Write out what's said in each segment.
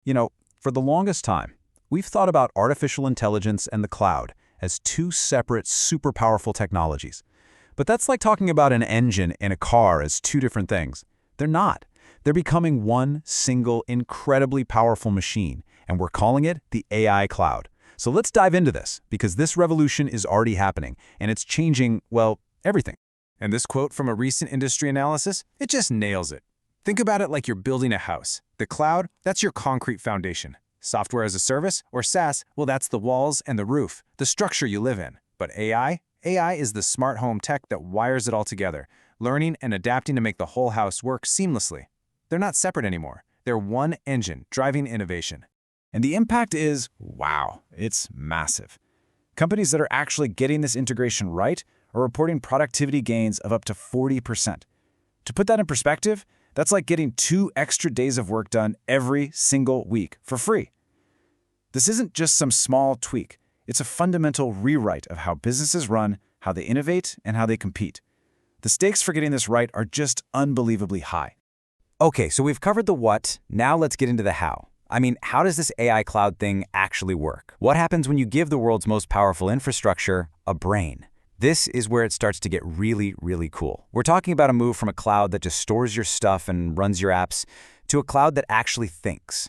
You know, for the longest time, we've thought about artificial intelligence and the cloud as two separate, super powerful technologies. But that's like talking about an engine and a car as two different things. They're not. They're becoming one single, incredibly powerful machine, and we're calling it the AI cloud. So let's dive into this, because this revolution is already happening, and it's changing, well, everything. And this quote from a recent industry analysis, it just nails it. Think about it like you're building a house. The cloud, that's your concrete foundation. Software as a service, or SaaS, well, that's the walls and the roof, the structure you live in. But AI? AI is the smart home tech that wires it all together, learning and adapting to make the whole house work seamlessly. They're not separate anymore. They're one engine driving innovation. And the impact is, wow, it's massive. Companies that are actually getting this integration right are reporting productivity gains of up to 40%. To put that in perspective, that's like getting 2 extra days of work done every single week for free. This isn't just some small tweak. It's a fundamental rewrite of how businesses run, how they innovate, and how they compete. The stakes for getting this right are just unbelievably high. Okay, so we've covered the what, now let's get into the how. I mean, how does this AI cloud thing actually work? What happens when you give the world's most powerful infrastructure a brain? This is where it starts to get really, really cool. We're talking about a move from a cloud that just stores your stuff and runs your apps to a cloud that actually thinks.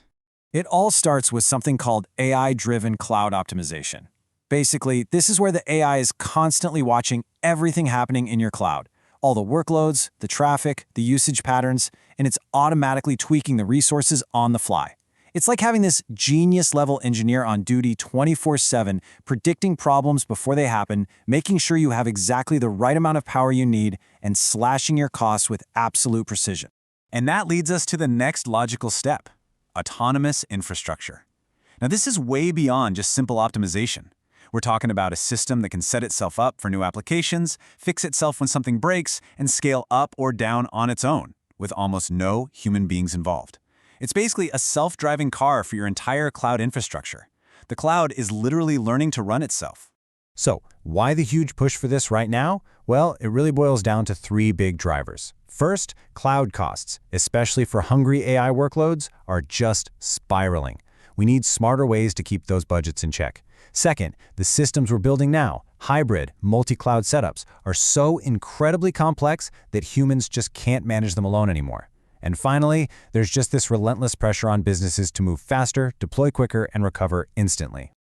It all starts with something called AI-driven cloud optimization. Basically, this is where the AI is constantly watching everything happening in your cloud, all the workloads, the traffic, the usage patterns, and it's automatically tweaking the resources on the fly. It's like having this genius-level engineer on duty 24/7, predicting problems before they happen, making sure you have exactly the right amount of power you need, and slashing your costs with absolute precision. And that leads us to the next logical step: autonomous infrastructure. Now, this is way beyond just simple optimization. We're talking about a system that can set itself up for new applications, fix itself when something breaks, and scale up or down on its own, with almost no human beings involved. It's basically a self-driving car for your entire cloud infrastructure. The cloud is literally learning to run itself. So, why the huge push for this right now? Well, it really boils down to 3 big drivers. First, cloud costs, especially for hungry AI workloads, are just spiraling. We need smarter ways to keep those budgets in check. Second, the systems we're building now, hybrid, multi-cloud setups, are so incredibly complex that humans just can't manage them alone anymore. And finally, there's just this relentless pressure on businesses to move faster, deploy quicker, and recover instantly.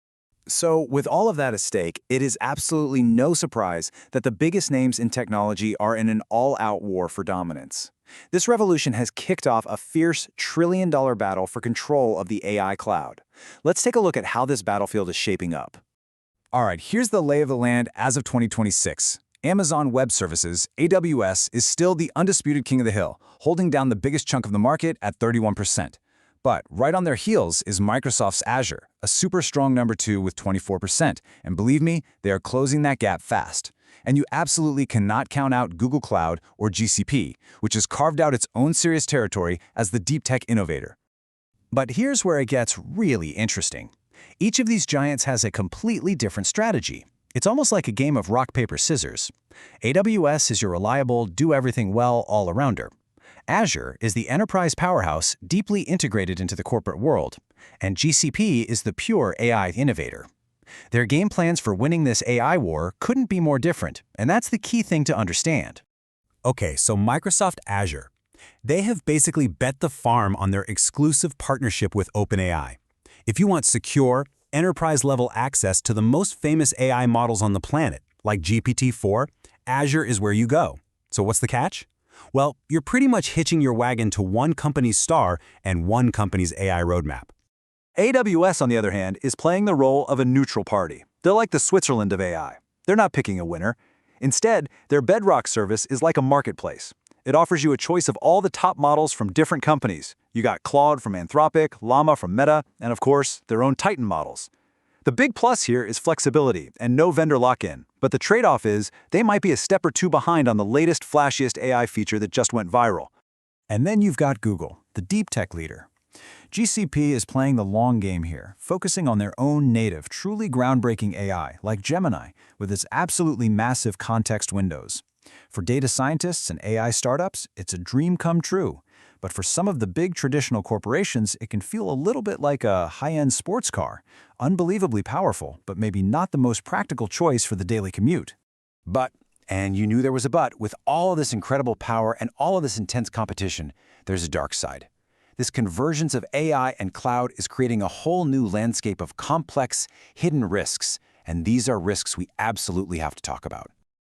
So, with all of that at stake, it is absolutely no surprise that the biggest names in technology are in an all-out war for dominance. This revolution has kicked off a fierce trillion-dollar battle for control of the AI cloud. Let's take a look at how this battlefield is shaping up. All right, here's the lay of the land as of 2026. Amazon Web Services, AWS, is still the undisputed king of the hill, holding down the biggest chunk of the market at 31%. But right on their heels is Microsoft's Azure, a super strong number 2 with 24%. And believe me, they are closing that gap fast. And you absolutely cannot count out Google Cloud, or GCP, which has carved out its own serious territory as the deep tech innovator. But here's where it gets really interesting. Each of these giants has a completely different strategy. It's almost like a game of rock, paper, scissors. AWS is your reliable, do-everything-well all-arounder. Azure is the enterprise powerhouse deeply integrated into the corporate world. And GCP is the pure AI innovator. Their game plans for winning this AI war couldn't be more different, and that's the key thing to understand. Okay, so Microsoft Azure. They have basically bet the farm on their exclusive partnership with OpenAI. If you want secure, enterprise-level access to the most famous AI models on the planet, like GPT-4, Azure is where you go. So what's the catch? Well, you're pretty much hitching your wagon to one company's star and one company's AI roadmap. AWS, on the other hand, is playing the role of a neutral party. They're like the Switzerland of AI. They're not picking a winner. Instead, their Bedrock service is like a marketplace. It offers you a choice of all the top models from different companies. You got Claude from Anthropic, Llama from Meta, and of course, their own Titan models. The big plus here is flexibility and no vendor lock-in, but the trade-off is they might be a step or two behind on the latest, flashiest AI feature that just went viral. And then you've got Google, the deep tech leader. GCP is playing the long game here, focusing on their own native, truly groundbreaking AI, like Gemini, with its absolutely massive context windows. For data scientists and AI startups, it's a dream come true. But for some of the big traditional corporations, it can feel a little bit like a high-end sports car. Unbelievably powerful, but maybe not the most practical choice for the daily commute. But, and you knew there was a but, with all of this incredible power and all of this intense competition, there's a dark side. This convergence of AI and cloud is creating a whole new landscape of complex, hidden risks, and these are risks we absolutely have to talk about.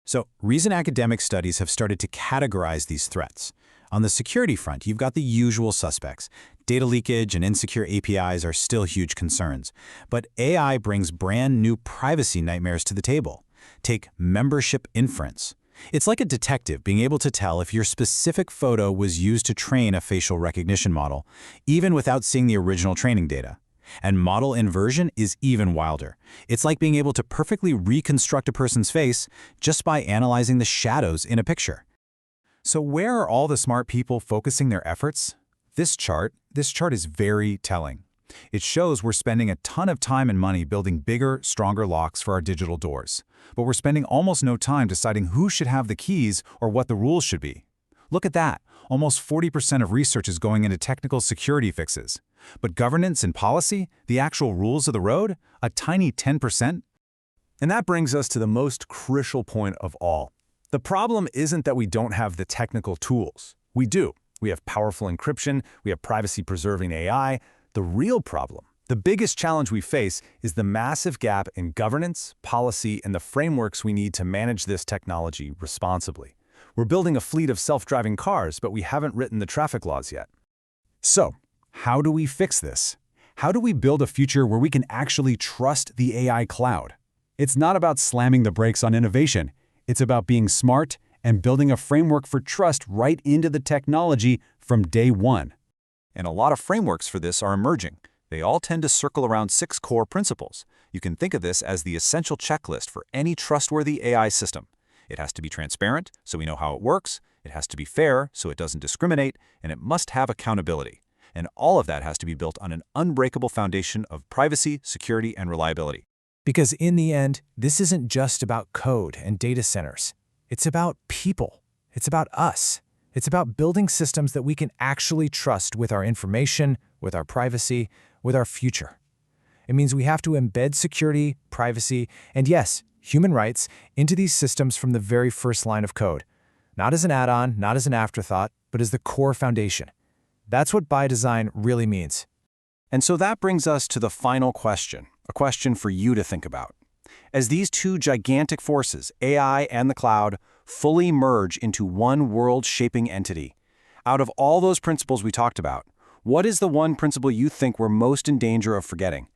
So, recent academic studies have started to categorize these threats. On the security front, you've got the usual suspects. Data leakage and insecure APIs are still huge concerns. But AI brings brand new privacy nightmares to the table. Take membership inference. It's like a detective being able to tell if your specific photo was used to train a facial recognition model, even without seeing the original training data. And model inversion is even wilder. It's like being able to perfectly reconstruct a person's face just by analyzing the shadows in a picture. So where are all the smart people focusing their efforts? This chart is very telling. It shows we're spending a ton of time and money building bigger, stronger locks for our digital doors. But we're spending almost no time deciding who should have the keys or what the rules should be. Look at that. Almost 40% of research is going into technical security fixes. But governance and policy, the actual rules of the road, a tiny 10%? And that brings us to the most crucial point of all. The problem isn't that we don't have the technical tools. We do. We have powerful encryption, we have privacy-preserving AI. The real problem, the biggest challenge we face, is the massive gap in governance, policy, and the frameworks we need to manage this technology responsibly. We're building a fleet of self-driving cars, but we haven't written the traffic laws yet. So, how do we fix this? How do we build a future where we can actually trust the AI cloud? It's not about slamming the brakes on innovation. It's about being smart and building a framework for trust right into the technology from day one. And a lot of frameworks for this are emerging. They all tend to circle around 6 core principles. You can think of this as the essential checklist for any trustworthy AI system. It has to be transparent, so we know how it works. It has to be fair, so it doesn't discriminate. And it must have accountability. And all of that has to be built on an unbreakable foundation of privacy, security, and reliability. Because in the end, this isn't just about code and data centers. It's about people. It's about us. It's about building systems that we can actually trust with our information, with our privacy, with our future. It means we have to embed security, privacy, and yes, human rights into these systems from the very first line of code. Not as an add-on, not as an afterthought, but as the core foundation. That's what by design really means. And so that brings us to the final question, a question for you to think about. As these two gigantic forces, AI and the cloud, fully merge into one world-shaping entity, out of all those principles we talked about, what is the one principle you think we're most in danger of forgetting?